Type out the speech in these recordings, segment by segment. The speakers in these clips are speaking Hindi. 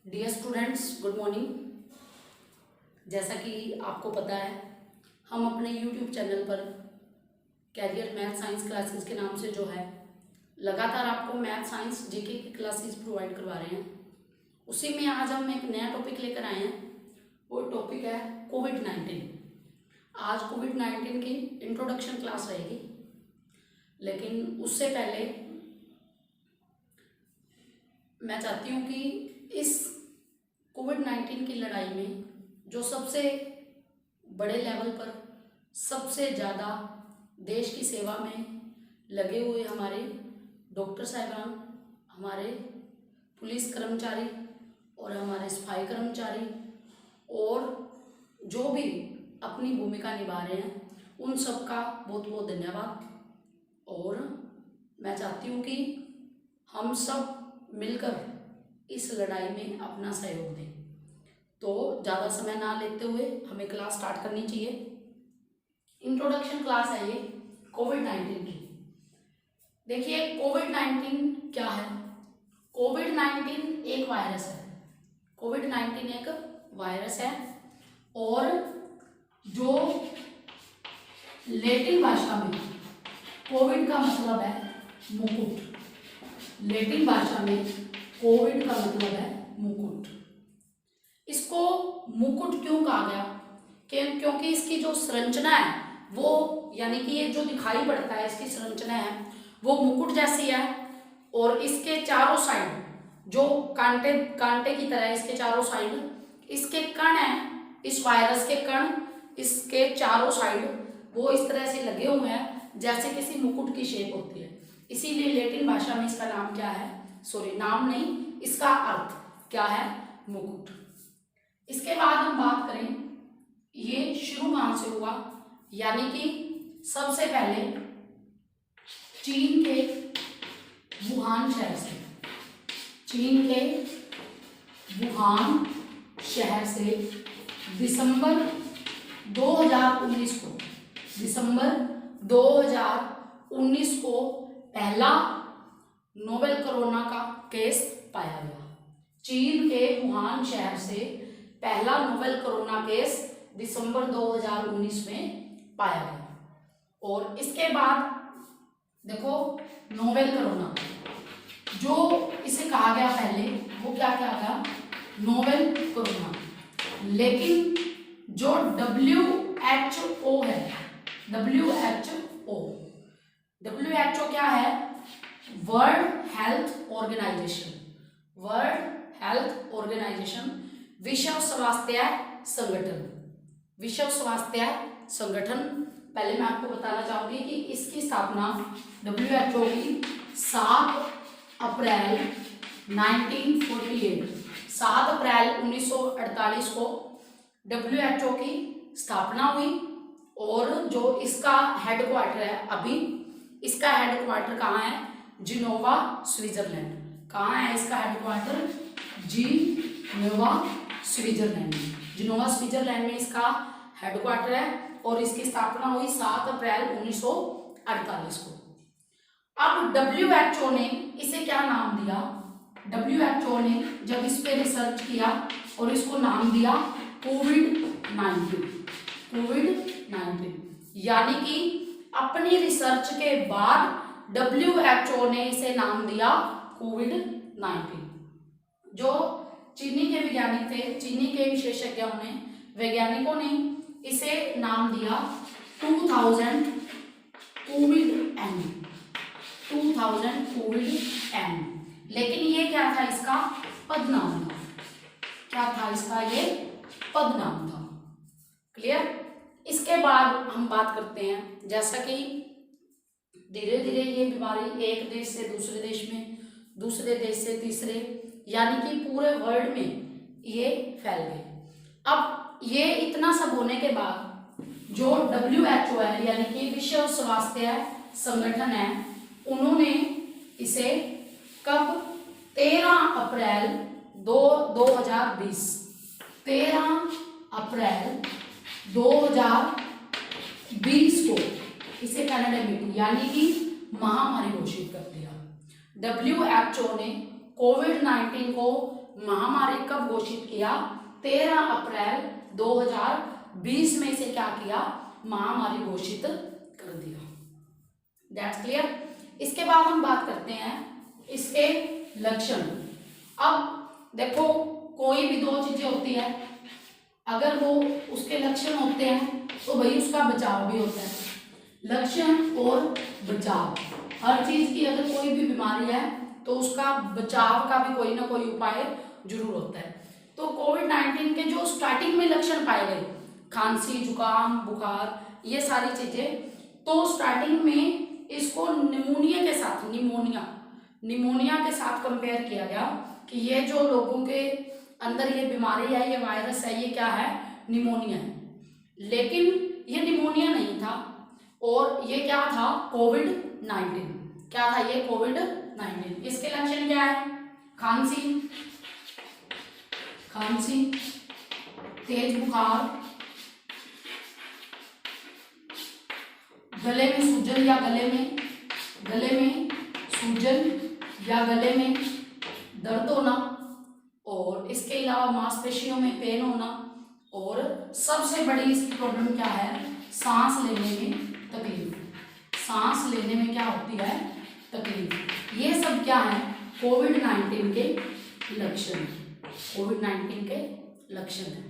Dear students, good morning. जैसा कि आपको पता है, हम अपने यूट्यूब चैनल पर कैरियर मैथ साइंस क्लासेस के नाम से जो है लगातार आपको मैथ साइंस जीके की क्लासेस प्रोवाइड करवा रहे हैं। उसी में आज हम एक नया टॉपिक लेकर आए हैं। वो टॉपिक है कोविड-19। आज कोविड-19 की इंट्रोडक्शन क्लास रहेगी, लेकिन उससे पहले मैं चाहती हूँ कि इस कोविड-19 की लड़ाई में जो सबसे बड़े लेवल पर सबसे ज़्यादा देश की सेवा में लगे हुए हमारे डॉक्टर साहिबान, हमारे पुलिस कर्मचारी और हमारे सफाई कर्मचारी और जो भी अपनी भूमिका निभा रहे हैं, उन सब का बहुत बहुत धन्यवाद। और मैं चाहती हूँ कि हम सब मिलकर इस लड़ाई में अपना सहयोग दें। तो ज़्यादा समय ना लेते हुए हमें क्लास स्टार्ट करनी चाहिए। इंट्रोडक्शन क्लास है ये कोविड-19 की। देखिए, कोविड-19 क्या है? कोविड-19 एक वायरस है। कोविड-19 एक वायरस है और जो लैटिन भाषा में कोविड का मतलब है मुकुट। लैटिन भाषा में कोविड का मतलब है मुकुट। इसको मुकुट क्यों कहा गया? क्योंकि इसकी जो संरचना है वो, यानी कि ये जो दिखाई पड़ता है, इसकी संरचना है वो मुकुट जैसी है और इसके चारों साइड जो कांटे की तरह इसके चारों साइड इसके कण हैं, इस वायरस के कण इसके चारों साइड वो इस तरह से लगे हुए हैं जैसे किसी मुकुट की शेप होती है। इसीलिए लैटिन भाषा में इसका नाम क्या है? नाम नहीं, इसका अर्थ क्या है? मुकुट। इसके बाद हम बात करें ये शुरू कहां से हुआ, यानी कि सबसे पहले चीन के वुहान शहर से। चीन के वुहान शहर से दिसंबर 2019 को पहला नोवेल कोरोना का केस पाया गया। चीन के वुहान शहर से पहला नोवेल कोरोना केस दिसंबर 2019 में पाया गया। और इसके बाद देखो, नोवेल कोरोना जो इसे कहा गया पहले, वो क्या कहा गया? Novel corona. लेकिन जो WHO है, WHO क्या है? World Health Organization. World Health Organization, विश्व स्वास्थ्य संगठन। विश्व स्वास्थ्य संगठन, पहले मैं आपको बताना चाहूंगी कि इसकी स्थापना WHO की 7 अप्रैल 1948, 7 अप्रैल 1948 को WHO की स्थापना हुई। और जो इसका हेडक्वार्टर है, अभी इसका हेडक्वार्टर कहाँ है? Geneva, Switzerland. कहाँ है इसका headquarter? Geneva, Switzerland. Geneva, Switzerland में इसका हेडक्वार्टर है और इसकी स्थापना हुई 7 अप्रैल 1948 को। अब WHO ने इसे क्या नाम दिया? WHO ने जब इस पे रिसर्च किया और इसको नाम दिया कोविड-19। कोविड-19 यानी कि अपनी रिसर्च के बाद WHO ने इसे नाम दिया कोविड-19। जो चीनी के वैज्ञानिक थे, चीनी के वैज्ञानिकों ने इसे नाम दिया 2000 कोविड-N। 2000 कोविड-N। लेकिन ये क्या था? इसका पदनाम था। क्या था इसका? ये पदनाम था। क्लियर? इसके बाद हम बात करते हैं, जैसा कि धीरे धीरे ये बीमारी एक देश से दूसरे देश में, दूसरे देश से तीसरे, यानी कि पूरे वर्ल्ड में ये फैल गई। अब ये इतना सब होने के बाद जो WHO है, यानी कि विश्व स्वास्थ्य संगठन है, उन्होंने इसे कब? 13 अप्रैल 2020, 13 अप्रैल 2020 को इसे पैंडेमिक यानी कि महामारी घोषित कर दिया। WHO ने कोविड-19 को महामारी कब घोषित किया? 13 अप्रैल 2020 में इसे क्या किया? महामारी घोषित कर दिया। That's clear. इसके बाद हम बात करते हैं इसके लक्षण। अब देखो कोई भी दो चीजें होती है, अगर वो उसके लक्षण होते हैं तो भाई उसका बचाव भी होता है। लक्षण और बचाव, हर चीज की अगर कोई भी बीमारी है तो उसका बचाव का भी कोई ना कोई उपाय जरूर होता है। तो कोविड-19 के जो स्टार्टिंग में लक्षण पाए गए, खांसी, जुकाम, बुखार, ये सारी चीजें, तो स्टार्टिंग में इसको निमोनिया के साथ, निमोनिया के साथ कंपेयर किया गया कि ये जो लोगों के अंदर ये बीमारी है, ये वायरस है, ये क्या है? निमोनिया है। लेकिन ये निमोनिया नहीं था, और ये क्या था? कोविड-19। क्या था ये? कोविड-19। इसके लक्षण क्या है? खांसी, तेज बुखार, गले में सूजन या गले में सूजन या गले में दर्द होना, और इसके अलावा मांसपेशियों में पेन होना, और सबसे बड़ी इसकी प्रॉब्लम क्या है? सांस लेने में तकलीफ। सांस लेने में क्या होती है? तकलीफ। ये सब क्या है? कोविड-19 के लक्षण। कोविड-19 के लक्षण है।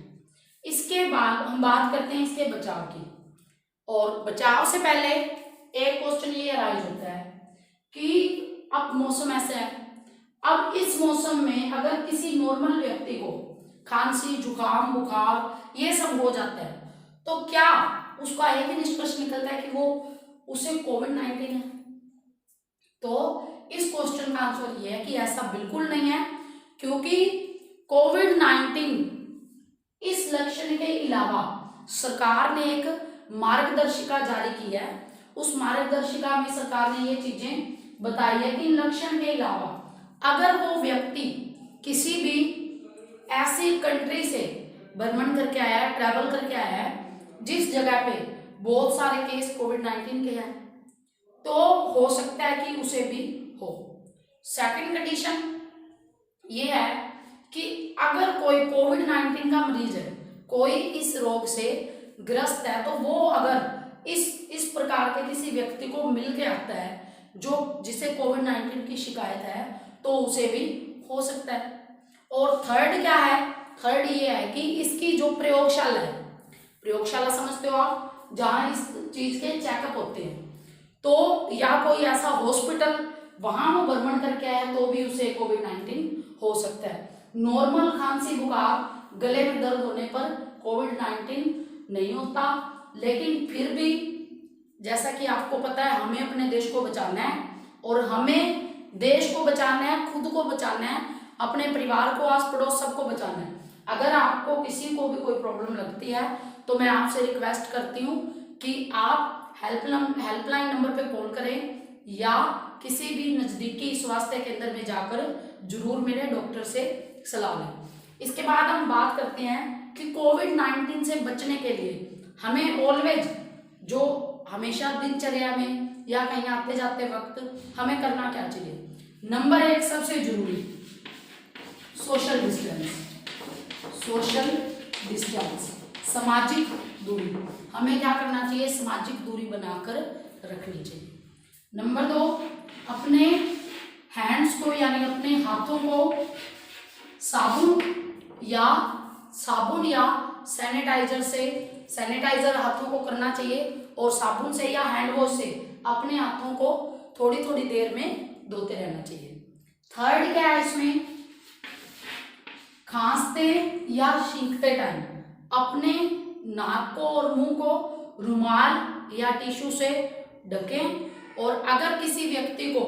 इसके बाद हम बात करते हैं इसके बचाव की। और बचाव से पहले एक क्वेश्चन ये अराइज होता है कि अब मौसम ऐसा है, अब इस मौसम में अगर किसी नॉर्मल व्यक्ति को खांसी, जुकाम, बुखार ये सब हो जाता है तो क्या उसका एक ही निष्कर्ष निकलता है कि वो उसे कोविड-19 है? तो इस क्वेश्चन का आंसर ये है कि ऐसा बिल्कुल नहीं है, क्योंकि कोविड-19 इस लक्षण के अलावा सरकार ने एक मार्गदर्शिका जारी की है। उस मार्गदर्शिका में सरकार ने ये चीजें बताई है कि लक्षण के अलावा अगर वो व्यक्ति किसी भी ऐसी कंट्री से भ्रमण करके आया है, ट्रैवल करके आया है जिस जगह पे बहुत सारे केस कोविड-19 के हैं, तो हो सकता है कि उसे भी हो। सेकंड कंडीशन ये है कि अगर कोई कोविड-19 का मरीज है, कोई इस रोग से ग्रस्त है, तो वो अगर इस प्रकार के किसी व्यक्ति को मिल के आता है जो जिसे कोविड-19 की शिकायत है, तो उसे भी हो सकता है। और थर्ड क्या है? थर्ड ये है कि इसकी जो प्रयोगशाला है, प्रयोगशाला समझते हो आप, जहां इस चीज के चेकअप होते हैं, तो या कोई ऐसा हॉस्पिटल वहां वो भ्रमण करके आया तो भी उसे कोविड-19 हो सकता है। नॉर्मल खांसी, बुखार, गले में दर्द होने पर कोविड-19 नहीं होता, लेकिन फिर भी जैसा कि आपको पता है हमें अपने देश को बचाना है, और हमें देश को बचाना है, खुद को बचाना है, अपने परिवार को, आस पड़ोस सबको बचाना है। अगर आपको किसी को भी कोई प्रॉब्लम लगती है तो मैं आपसे रिक्वेस्ट करती हूँ कि आप हेल्पलाइन नंबर पे कॉल करें या किसी भी नजदीकी स्वास्थ्य केंद्र में जाकर जरूर मेरे डॉक्टर से सलाह लें। इसके बाद हम बात करते हैं कि कोविड-19 से बचने के लिए हमें ऑलवेज, जो हमेशा दिनचर्या में या कहीं आते जाते वक्त हमें करना क्या चाहिए? नंबर 1 सबसे जरूरी, सोशल डिस्टेंस, सामाजिक दूरी। हमें क्या करना चाहिए? सामाजिक दूरी बनाकर रखनी चाहिए। नंबर 2, अपने हैंड्स को यानी अपने हाथों को साबुन या सैनिटाइजर हाथों को करना चाहिए, और साबुन से या हैंड वॉश से अपने हाथों को थोड़ी थोड़ी देर में धोते रहना चाहिए। थर्ड क्या है इसमें? खांसते या छींकते टाइम अपने नाक को और मुंह को रुमाल या टिश्यू से ढकें, और अगर किसी व्यक्ति को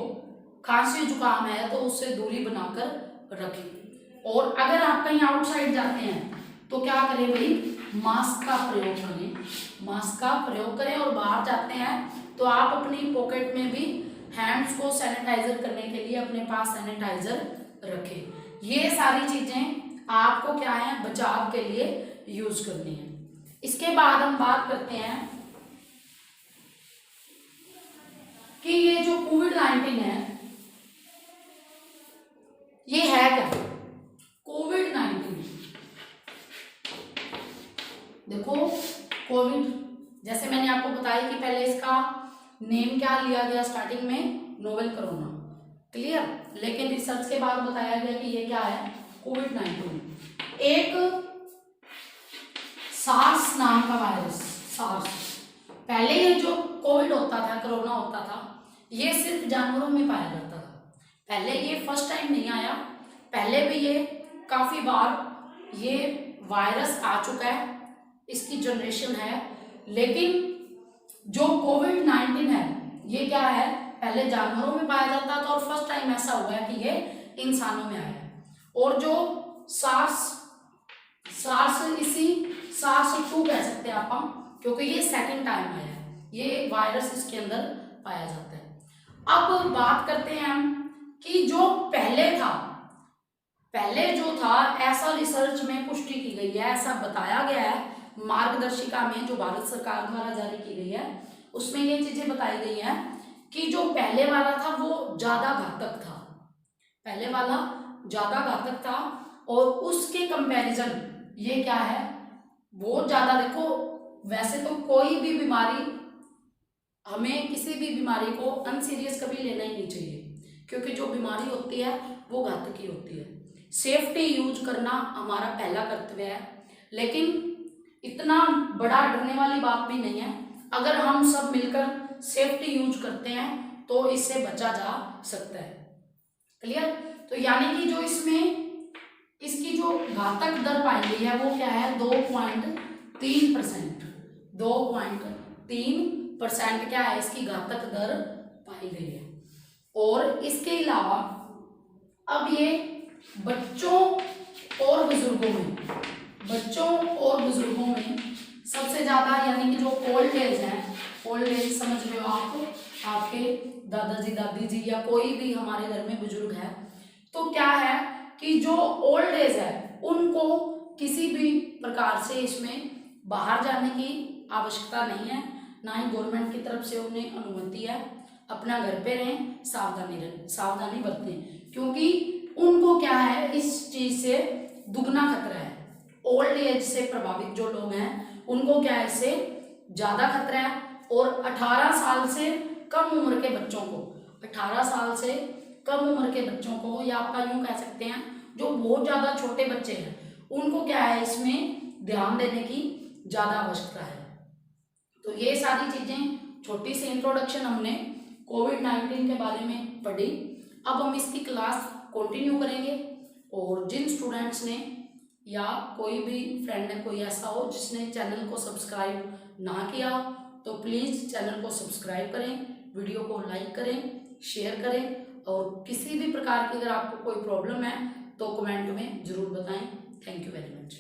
खांसी जुकाम है तो उससे दूरी बनाकर रखें। और अगर आप कहीं आउटसाइड जाते हैं तो क्या करें भाई? मास्क का प्रयोग करें। और बाहर जाते हैं तो आप अपनी पॉकेट में भी हैंड्स को सैनिटाइजर करने के लिए अपने पास सैनिटाइजर रखें। ये सारी चीजें आपको क्या है? बचाव के लिए यूज करनी है। इसके बाद हम बात करते हैं कि ये जो कोविड-19 है ये है क्या? बताया कि पहले इसका नेम क्या लिया गया स्टार्टिंग में, नोवेल कोरोना, क्लियर। लेकिन रिसर्च के बाद बताया गया कि ये क्या है, कोविड-19। एक सार्स नाम का वायरस, सार्स, पहले ये जो कोविड होता था, कोरोना होता था, ये सिर्फ जानवरों में पाया जाता था। पहले ये फर्स्ट टाइम नहीं आया, पहले भी ये काफी बार ये वायरस आ चुका है, इसकी जनरेशन है। लेकिन जो कोविड-19 है ये क्या है, पहले जानवरों में पाया जाता था और फर्स्ट टाइम ऐसा हुआ है कि ये इंसानों में आया है। और जो सार्स इसी SARS-2 कह सकते हैं आप, क्योंकि ये सेकंड टाइम आया है, ये वायरस इसके अंदर पाया जाता है। अब बात करते हैं हम कि जो पहले जो था ऐसा रिसर्च में पुष्टि की गई है, ऐसा बताया गया है मार्गदर्शिका में जो भारत सरकार द्वारा जारी की गई है, उसमें ये चीजें बताई गई है कि जो पहले वाला था वो ज्यादा घातक था, पहले वाला ज्यादा घातक था और उसके कंपैरिजन ये क्या है, वो ज्यादा। देखो वैसे तो कोई भी बीमारी, हमें किसी भी बीमारी को अनसीरियस कभी लेना ही नहीं चाहिए, क्योंकि जो बीमारी होती है वो घातक ही होती है। सेफ्टी यूज करना हमारा पहला कर्तव्य है, लेकिन इतना बड़ा डरने वाली बात भी नहीं है। अगर हम सब मिलकर सेफ्टी यूज करते हैं तो इससे बचा जा सकता है, क्लियर। तो यानी कि जो इसमें इसकी जो घातक दर पाई गई है वो क्या है, 2.3%, 2.3% क्या है, इसकी घातक दर पाई गई है। और इसके अलावा अब ये बच्चों और बुजुर्गों में सबसे ज्यादा, यानी कि जो ओल्ड एज है, ओल्ड एज समझ रहे हो आप, आपके दादाजी दादी जी या कोई भी हमारे घर में बुजुर्ग है, तो क्या है कि जो ओल्ड एज है उनको किसी भी प्रकार से इसमें बाहर जाने की आवश्यकता नहीं है, ना ही गवर्नमेंट की तरफ से उन्हें अनुमति है। अपना घर पे रहें, सावधानी बरतें, क्योंकि उनको क्या है इस चीज से दुगना खतरा है। ओल्ड एज से प्रभावित जो लोग हैं उनको क्या है, इससे ज्यादा खतरा है। और 18 साल से कम उम्र के बच्चों को, 18 साल से कम उम्र के बच्चों को, या आपका यूं कह सकते हैं जो बहुत ज्यादा छोटे बच्चे हैं उनको क्या है इसमें ध्यान देने की ज्यादा आवश्यकता है। तो ये सारी चीजें, छोटी सी इंट्रोडक्शन हमने कोविड-19 के बारे में पढ़ी। अब हम इसकी क्लास कंटिन्यू करेंगे, और जिन स्टूडेंट्स ने या कोई भी फ्रेंड है कोई ऐसा हो जिसने चैनल को सब्सक्राइब ना किया तो प्लीज चैनल को सब्सक्राइब करें, वीडियो को लाइक करें, शेयर करें, और किसी भी प्रकार की अगर आपको कोई प्रॉब्लम है तो कमेंट में जरूर बताएं। Thank you very much.